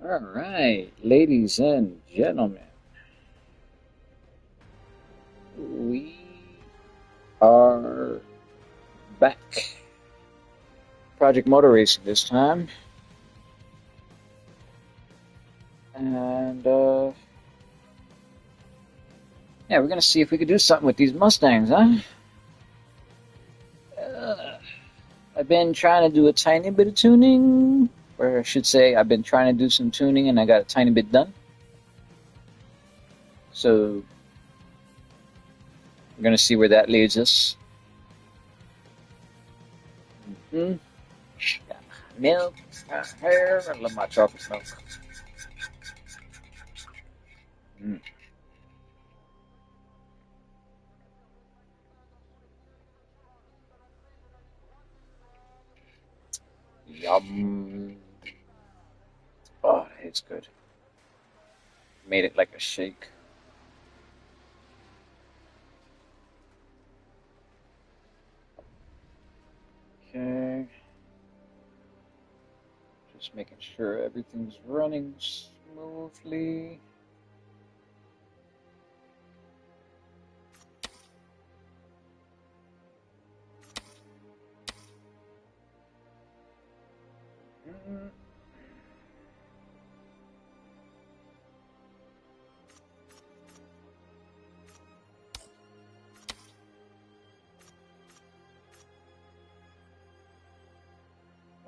All right, ladies and gentlemen, we are back. Project Motor Racing this time, and yeah, we're gonna see if we could do something with these Mustangs, huh? Uh, I've been trying to do a tiny bit of tuning, or I should say, I've been trying to do some tuning, and I got a tiny bit done. So we're gonna see where that leads us. Mm-hmm. Got my milk, got hair. I love my chocolate milk. Mm. Yum. Oh, it's good. Made it like a shake. Okay. Just making sure everything's running smoothly. Mm.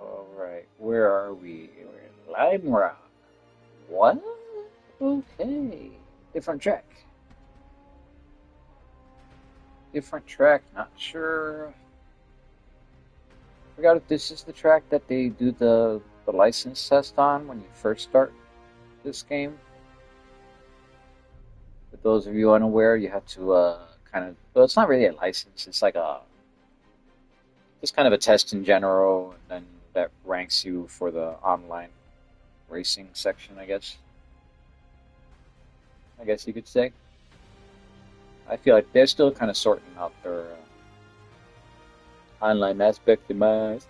All right, where are we? We're in Lime Rock. What? Okay. Different track. Different track. Not sure. Forgot if this is the track that they do the license test on when you first start this game. For those of you unaware, you have to kind of. Well, it's not really a license. It's like a just kind of a test in general, and then that ranks you for the online racing section. I guess. I guess you could say. I feel like they're still kind of sorting out their online aspect in my eyes.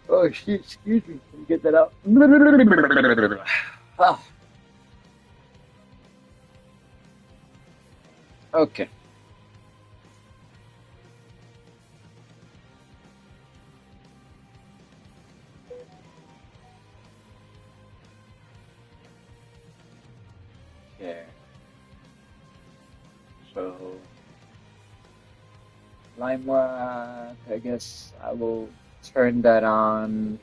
Oh shit! Excuse me. Can you get that out? Ah, okay. Yeah. So, LimeWire, I guess I will turn that on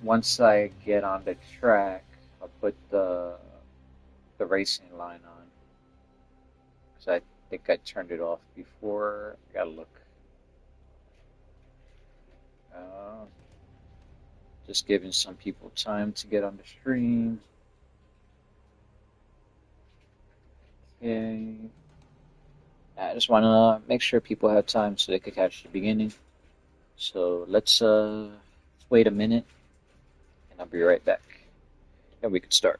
once I get on the track. I'll put the racing line on because I think I turned it off before. I gotta look. Uh, just giving some people time to get on the stream. Okay. I just want to make sure people have time so they could catch the beginning. So let's wait a minute, and I'll be right back, and we can start.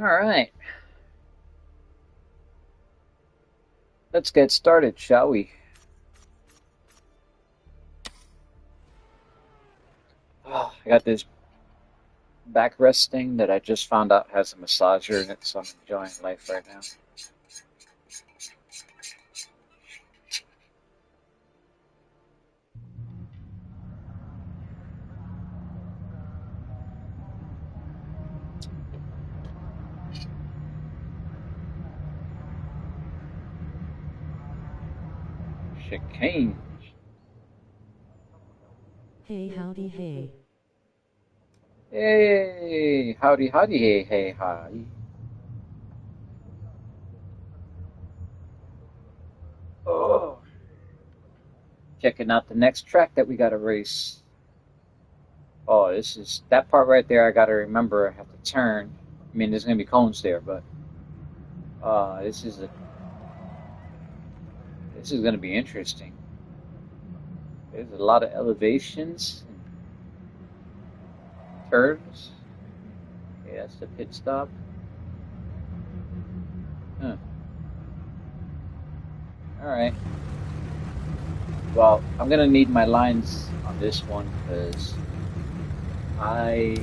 All right, let's get started, shall we? Oh, I got this backrest thing that I just found out has a massager in it, so I'm enjoying life right now. Chicane. Hey, howdy, hey. Hey, howdy, howdy, hey, hey, hi. Oh, checking out the next track that we gotta race. Oh, this is that part right there. I gotta remember. I have to turn. I mean, there's gonna be cones there, but this is gonna be interesting. There's a lot of elevations and turns. Yeah, that's the pit stop. Huh. All right. Well, I'm gonna need my lines on this one because I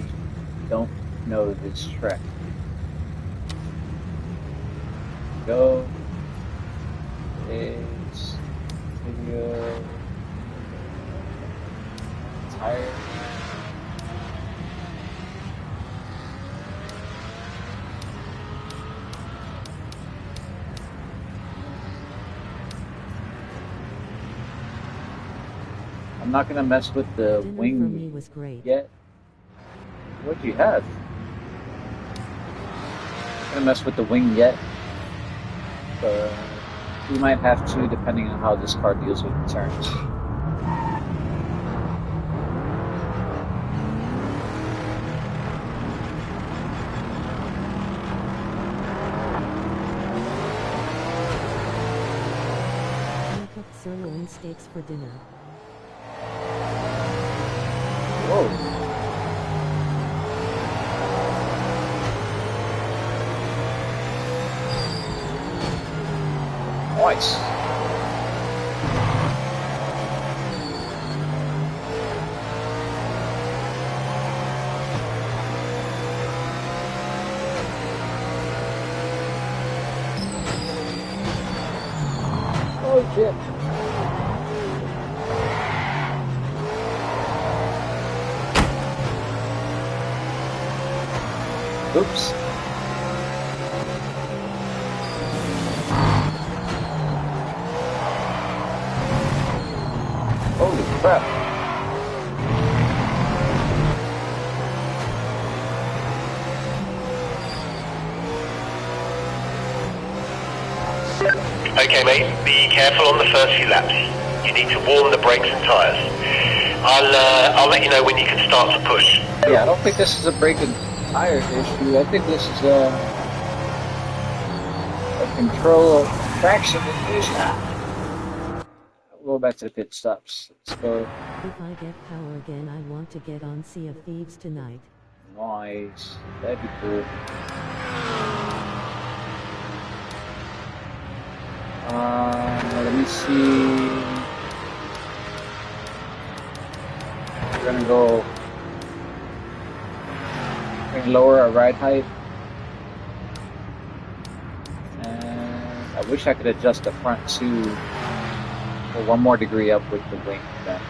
don't know this track. Go. Is video tire. I'm not gonna mess with the Dinner for wing me was great. yet. What'd you have? Not gonna mess with the wing yet, but we might have to depending on how this car deals with the turns. I cooked sirloin steaks for dinner. Whoa. Nice. Oh shit. Oops. Holy crap. Okay, mate, be careful on the first few laps. You need to warm the brakes and tyres. I'll let you know when you can start to push. Yeah, I don't think this is a brake and tire issue. I think this is a control traction issue. We'll go back to the pit stops. Let's go. If I get power again, I want to get on Sea of Thieves tonight. Nice. That'd be cool. Let me see. We're gonna lower our ride height. And I wish I could adjust the front too for one more degree up with the wing then.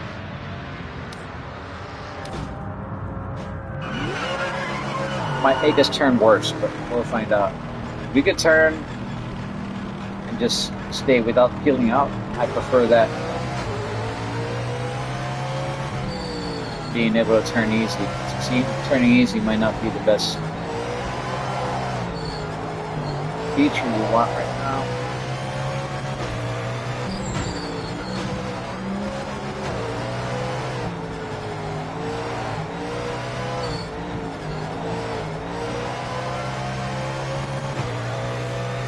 Might make us turn worse, but we'll find out. We could turn and just stay without peeling out. I prefer that. Being able to turn easy. See, turning easy might not be the best feature you want right now.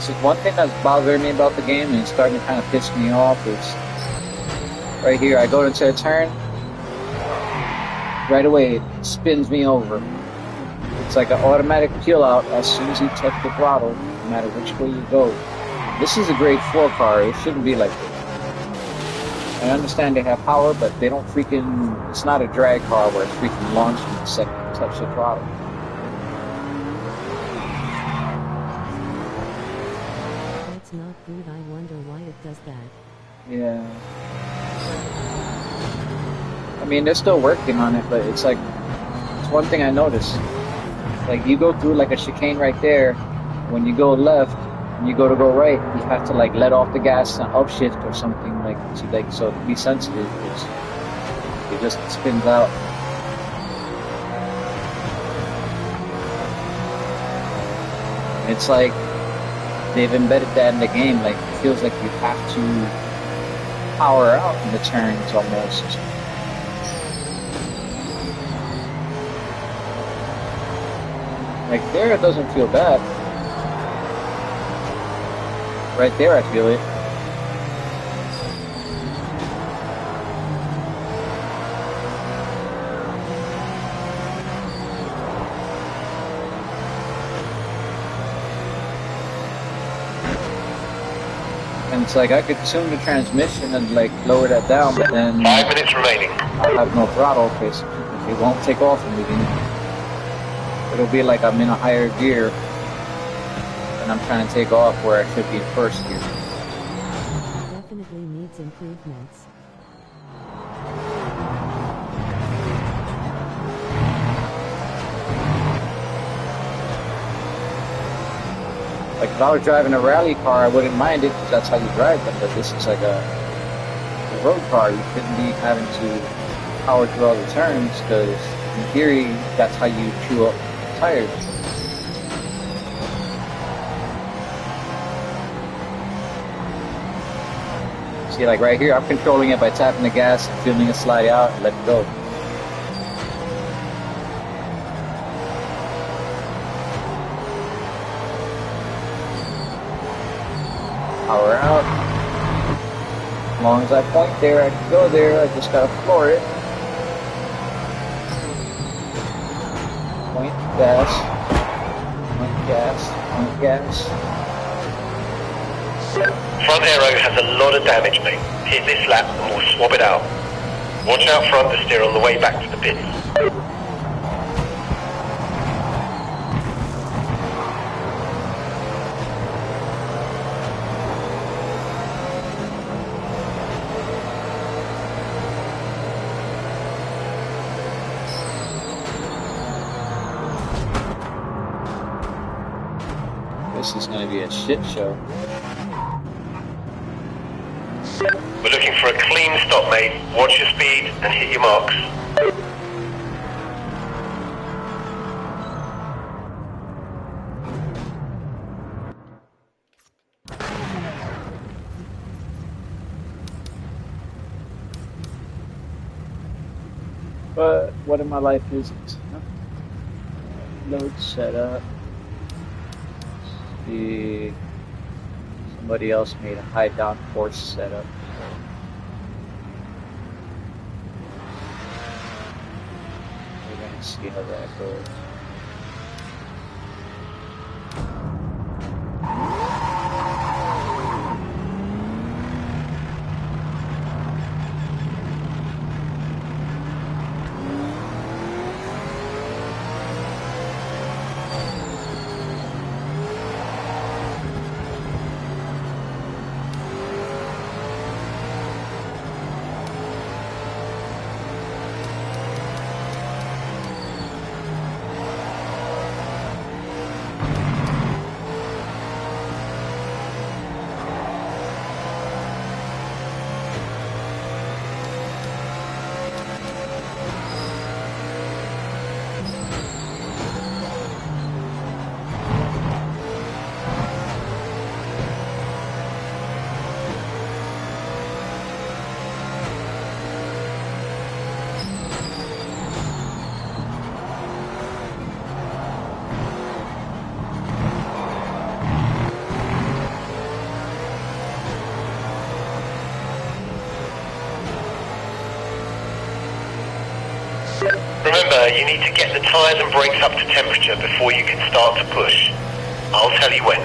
So one thing that's bothering me about the game and it's starting to kind of piss me off is right here, I go into a turn, right away it spins me over. It's like an automatic peel out as soon as you touch the throttle, no matter which way you go. This is a grade 4 car. It shouldn't be like this. I understand they have power, but they don't freaking. It's not a drag car where it's freaking launching the second you touch the throttle. That's not good. I wonder why it does that. Yeah. I mean, they're still working on it, but it's like, it's one thing I noticed. Like, you go through like a chicane right there, when you go left, and you go to go right, you have to like let off the gas and upshift or something so to be sensitive, because it just spins out. It's like, they've embedded that in the game, like, it feels like you have to power out in the turns almost. Like there, it doesn't feel bad. Right there, I feel it. And it's like I could tune the transmission and like lower that down, but then 5 minutes remaining. I'll have no throttle because it won't take off in the beginning. It'll be like I'm in a higher gear and I'm trying to take off where I should be in first gear. Definitely needs improvements. Like if I was driving a rally car, I wouldn't mind it because that's how you drive them. But this is like a road car. You shouldn't be having to power through all the turns because in theory, that's how you chew up tires. See, like right here, I'm controlling it by tapping the gas and feeling it slide out and let it go. Power out. As long as I point there, I can go there. I just gotta floor it. Point gas. Point gas. Point gas. Front aero has a lot of damage, mate. Hit this lap and we'll swap it out. Watch out front to steer on the way back to the pits. This is gonna be a shit show. We're looking for a clean stop, mate. Watch your speed and hit your marks. But what in my life isn't? Load setup. See, somebody else made a high downforce setup. We're gonna see how that goes. Remember, you need to get the tyres and brakes up to temperature before you can start to push. I'll tell you when.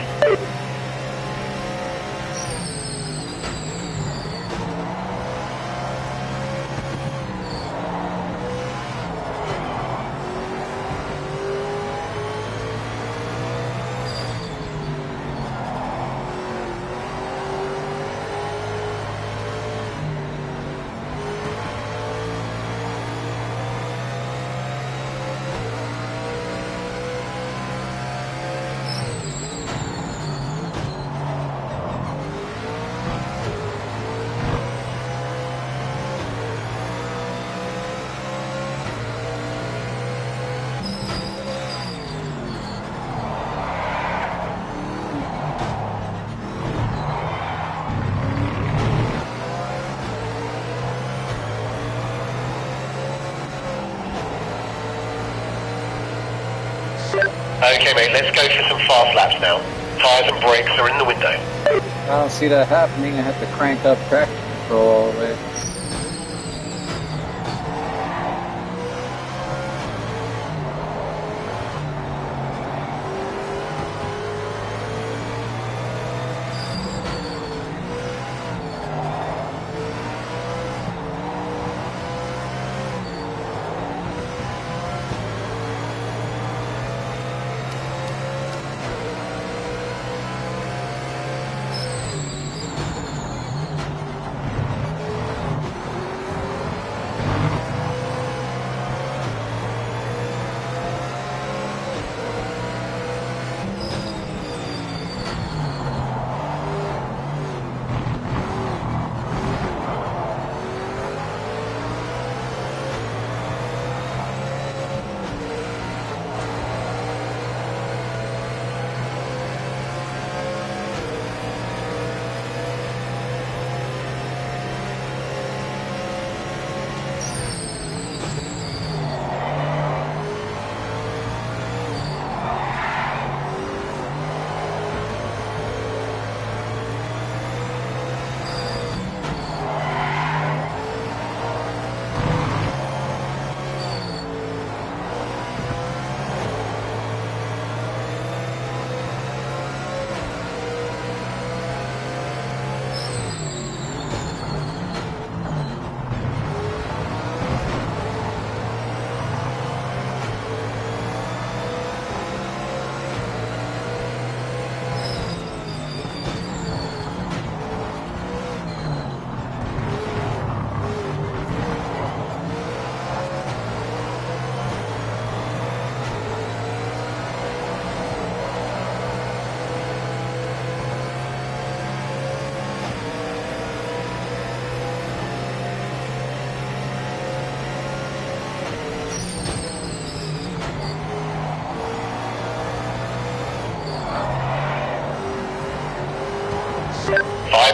Okay, mate, let's go for some fast laps now. Tyres and brakes are in the window. I don't see that happening. I have to crank up traction control all the way.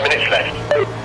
Minutes left.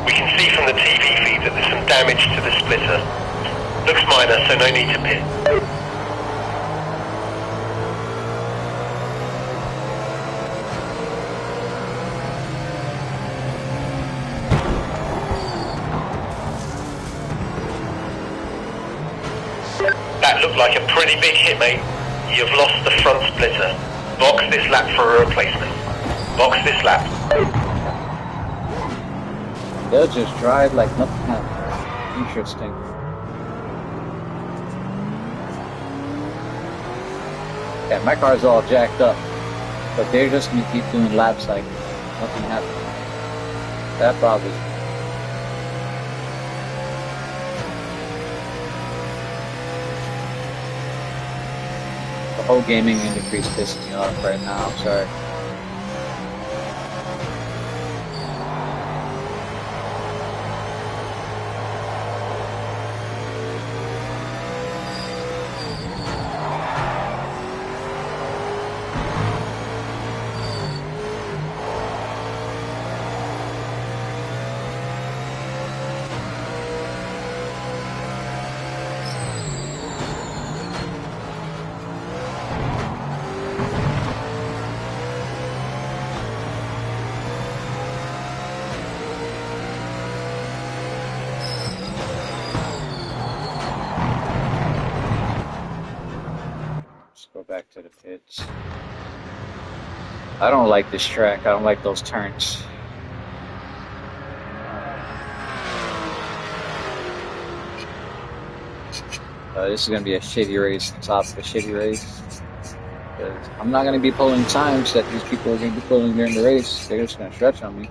We can see from the TV feed that there's some damage to the splitter. Looks minor, so no need to pit. That looked like a pretty big hit, mate. You've lost the front splitter. Box this lap for a replacement. Box this lap. They'll just drive like nothing happened. Interesting. Yeah, my car's all jacked up, but they're just gonna keep doing laps like nothing happened. That bothers me. The whole gaming industry is pissing me off right now. I'm sorry. Let's go back to the pits. I don't like this track. I don't like those turns. This is going to be a shitty race on top of a shitty race. I'm not going to be pulling times that these people are going to be pulling during the race. They're just going to stretch on me.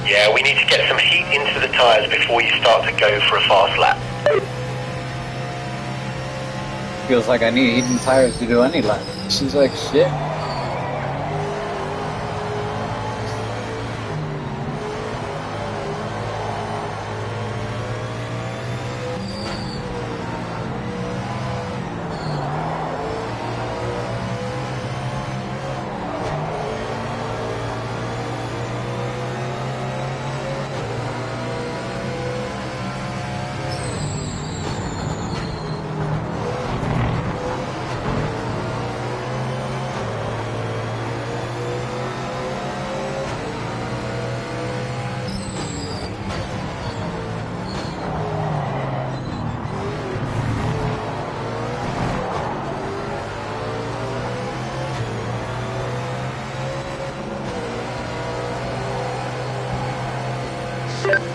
Yeah, we need to get some heat into the tyres before you start to go for a fast lap. Feels like I need heating tires to do any lap. This is like shit.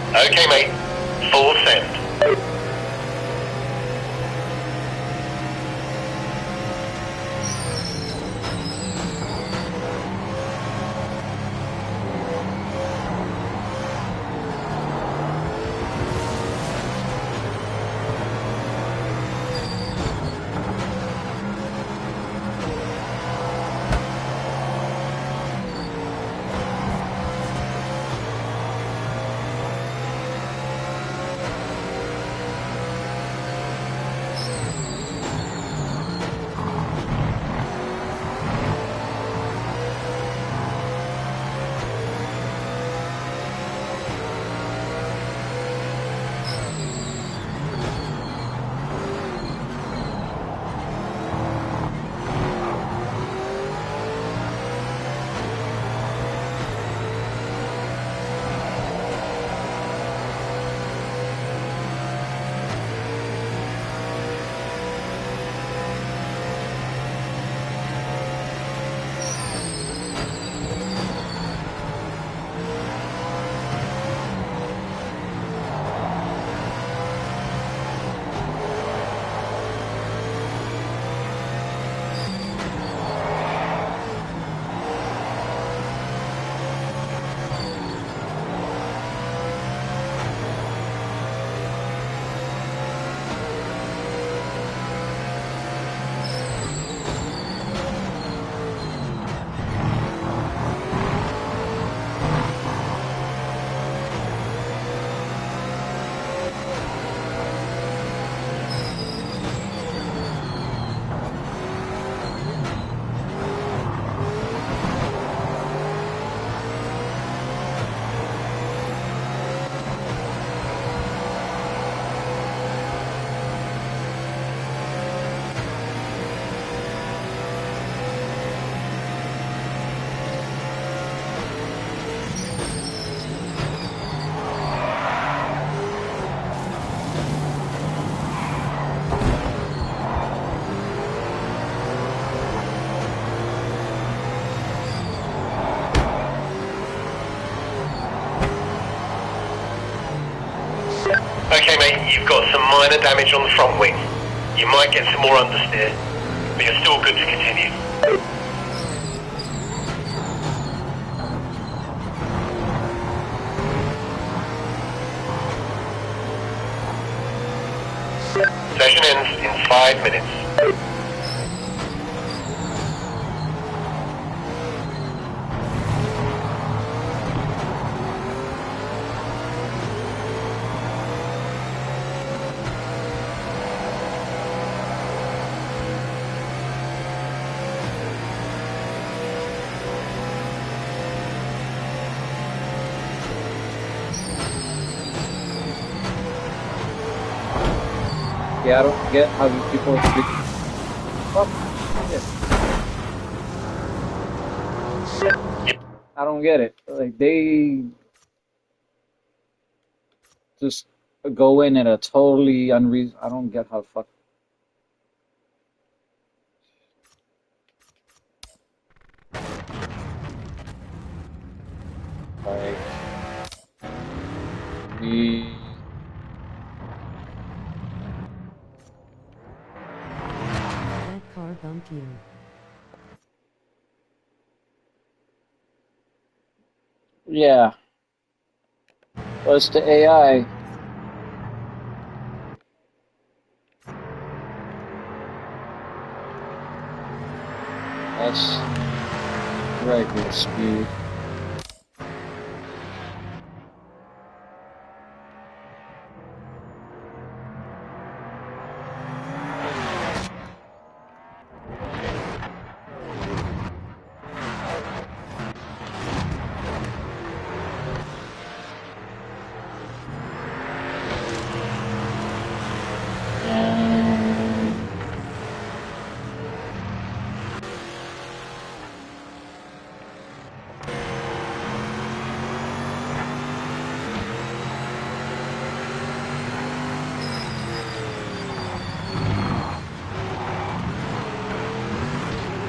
Okay, mate. Full send. Okay, mate, you've got some minor damage on the front wing. You might get some more understeer, but you're still good to continue. Session ends in 5 minutes. Yeah, I don't get how these people speak. Fuck. Shit. I don't get it. Like, they just go in at a totally unreasonable. I don't get how fuck. Like, we. That car bumped you. Yeah. What's the AI? That's regular speed.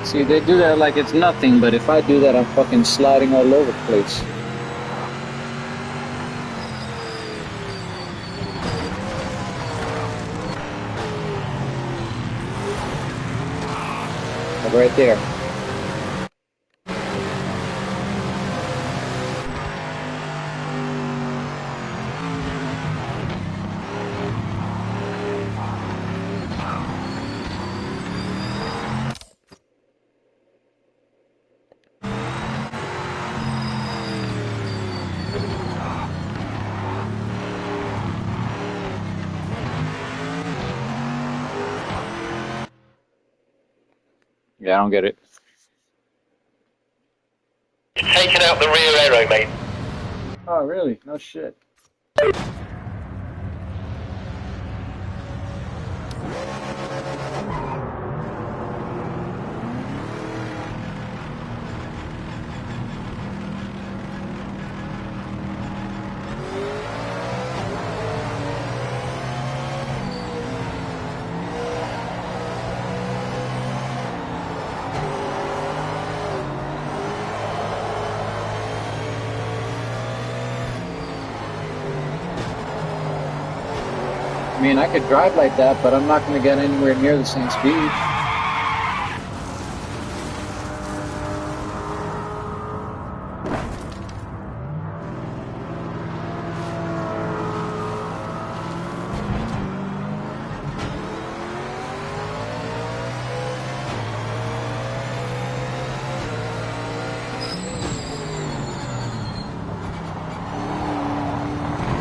See, they do that like it's nothing, but if I do that, I'm fucking sliding all over the place. Like right there. Yeah, I don't get it. You're taking out the rear aero, mate. Oh, really? No shit. I mean, I could drive like that, but I'm not going to get anywhere near the same speed.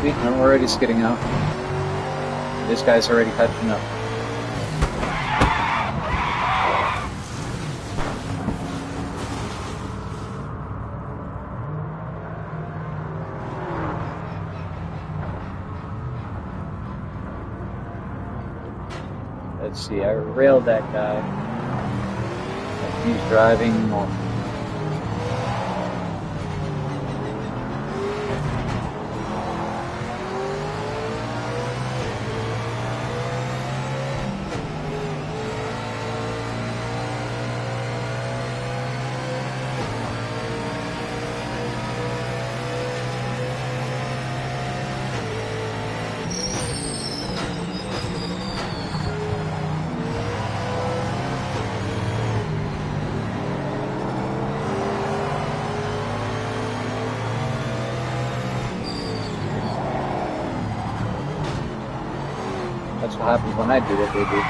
See, I'm already skidding out. This guy's already catching up. Let's see, I railed that guy. He's driving north. That's what happens when I do what they do.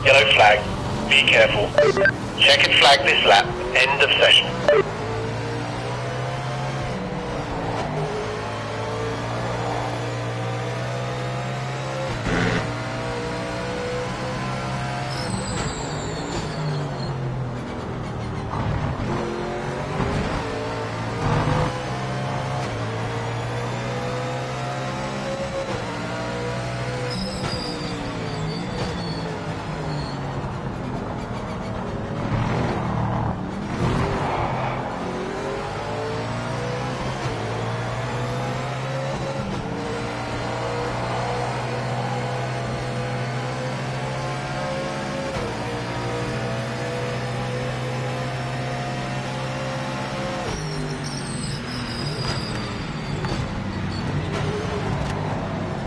Yellow flag. Be careful. Checkered flag this lap. End of session.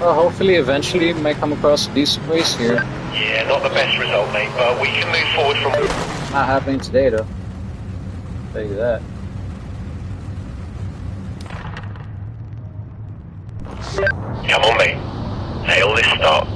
Well, hopefully, eventually, we might come across a decent race here. Yeah, not the best result, mate, but we can move forward from... Not happening today, though. I'll tell you that. Come on, mate. Nail this start.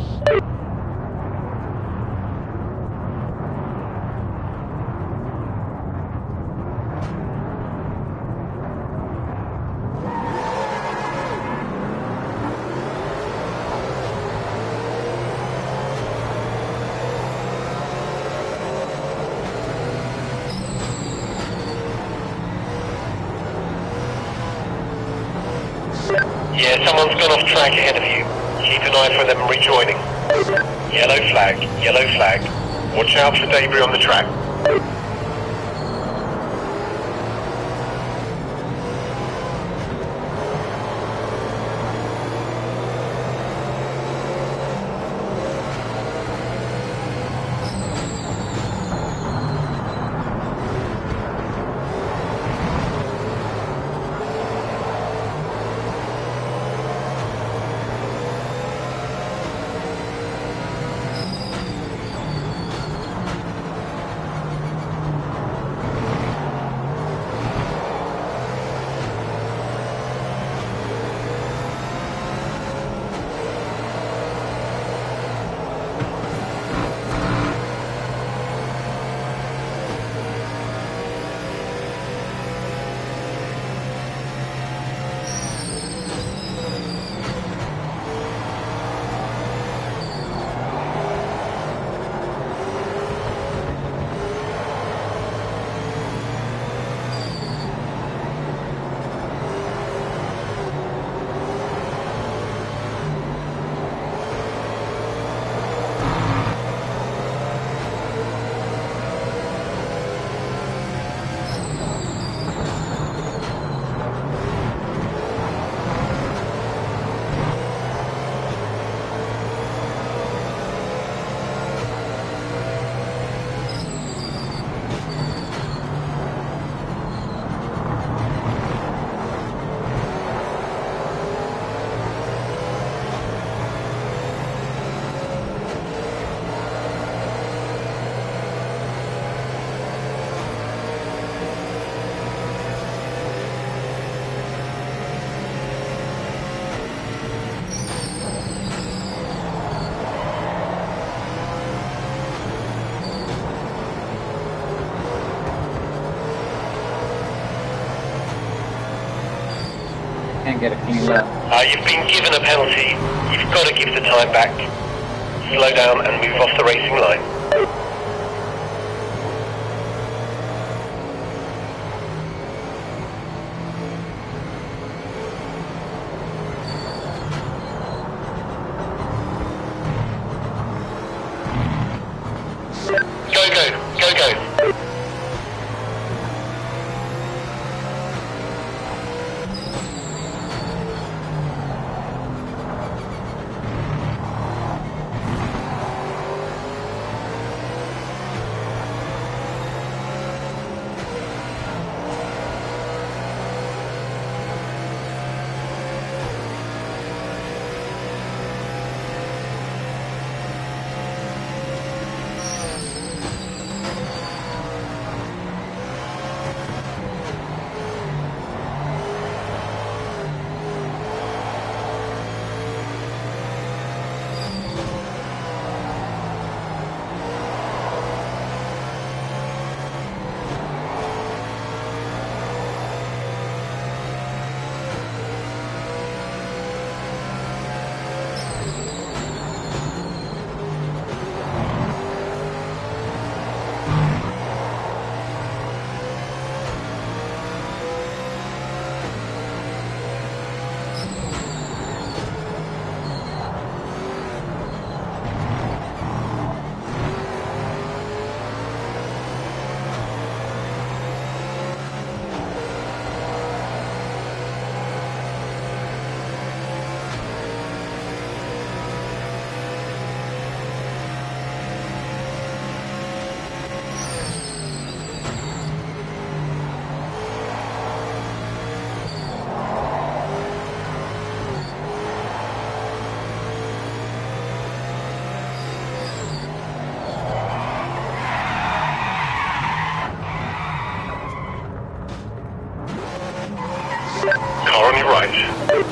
Yeah, someone's gone off track ahead of you. Keep an eye for them rejoining. Yellow flag, yellow flag. Watch out for debris on the track. You've been given a penalty. You've got to give the time back. Slow down and move off the racing line. Go, go, go, go. Car on your right.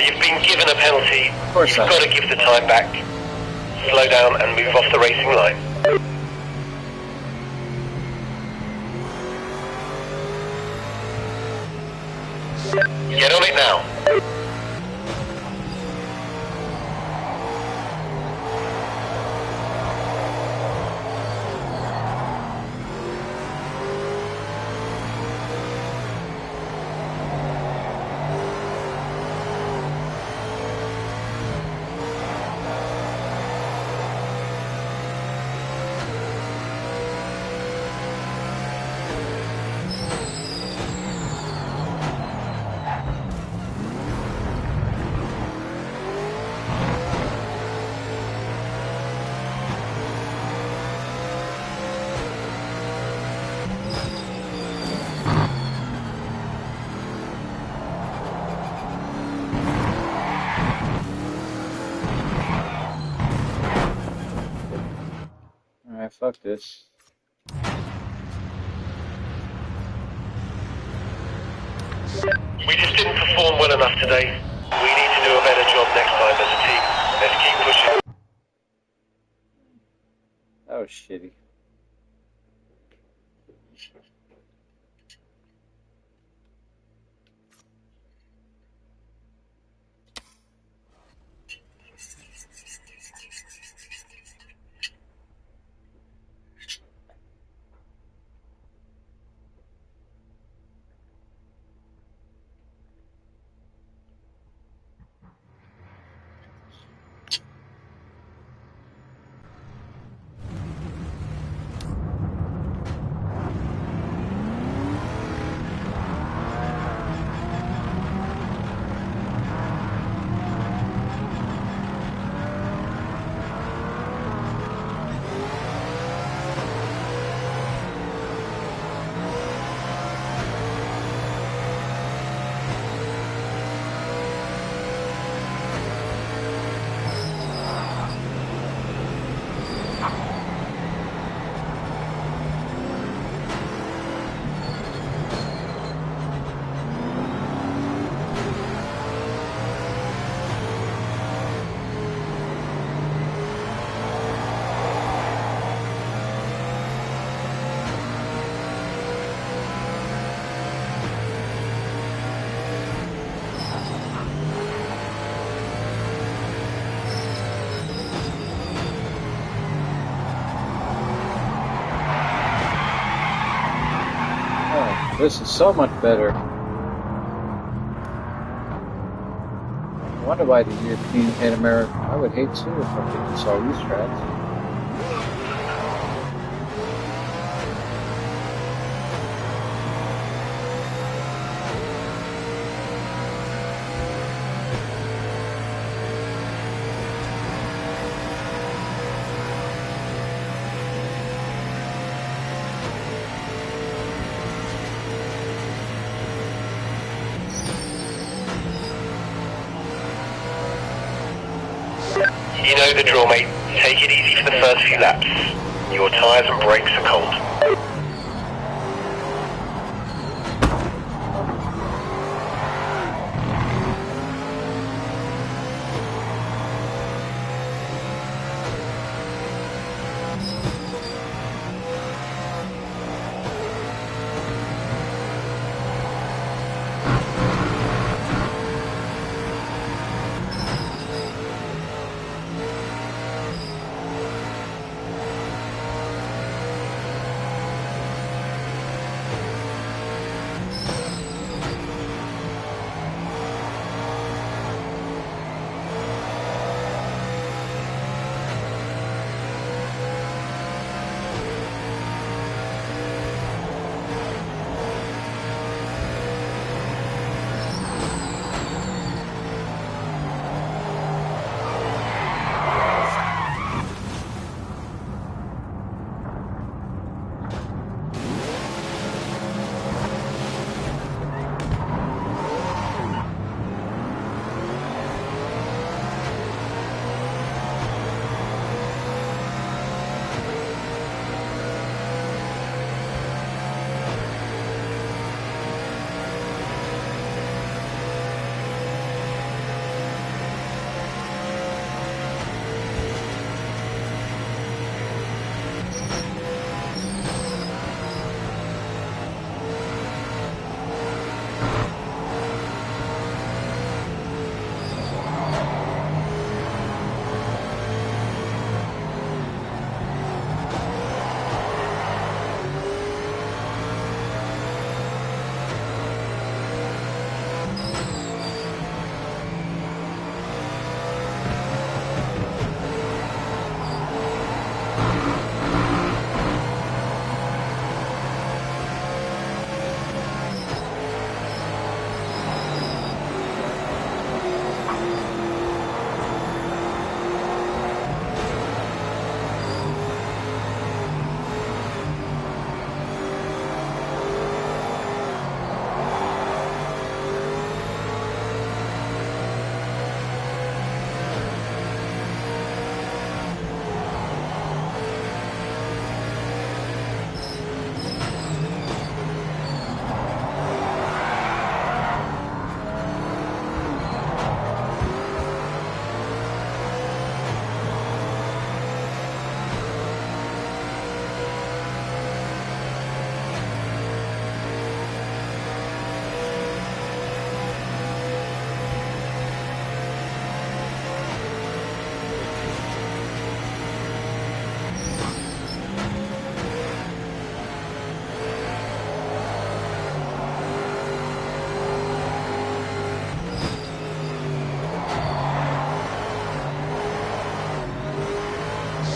You've been given a penalty. Of course You've got to give the time back. Slow down and move off the racing line. Get on it now. Alright, fuck this. We just didn't perform well enough today. We need to do a better job next time as a team. Let's keep pushing. That was shitty. Oh, this is so much better. I wonder why the Europeans hate America. I would hate too if I could use all these tracks. You know the drill, mate. Take it easy for the first few laps. Your tyres and brakes are cold.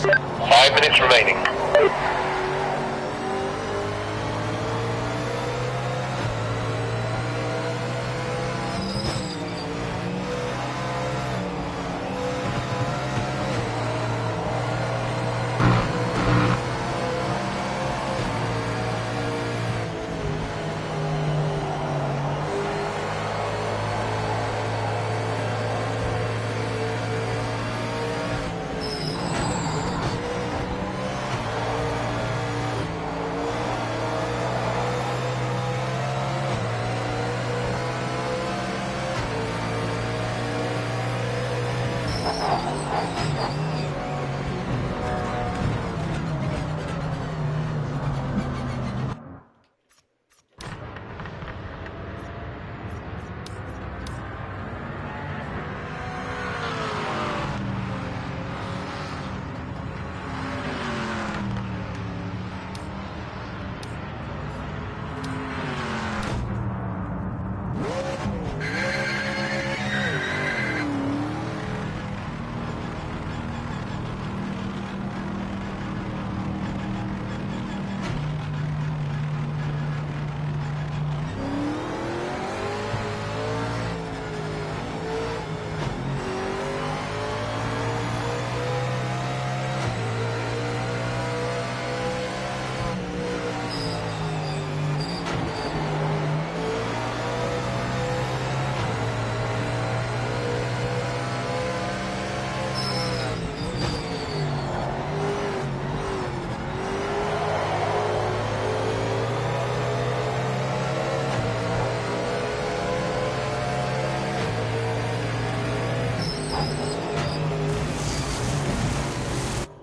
5 minutes remaining.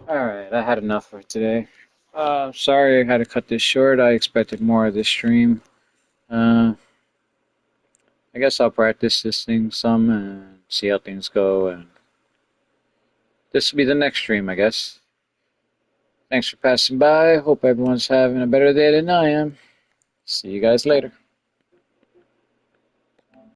Alright, I had enough for today. Sorry I had to cut this short. I expected more of this stream. Uh, I guess I'll practice this thing some and see how things go. And this will be the next stream, I guess. Thanks for passing by. Hope everyone's having a better day than I am. See you guys later.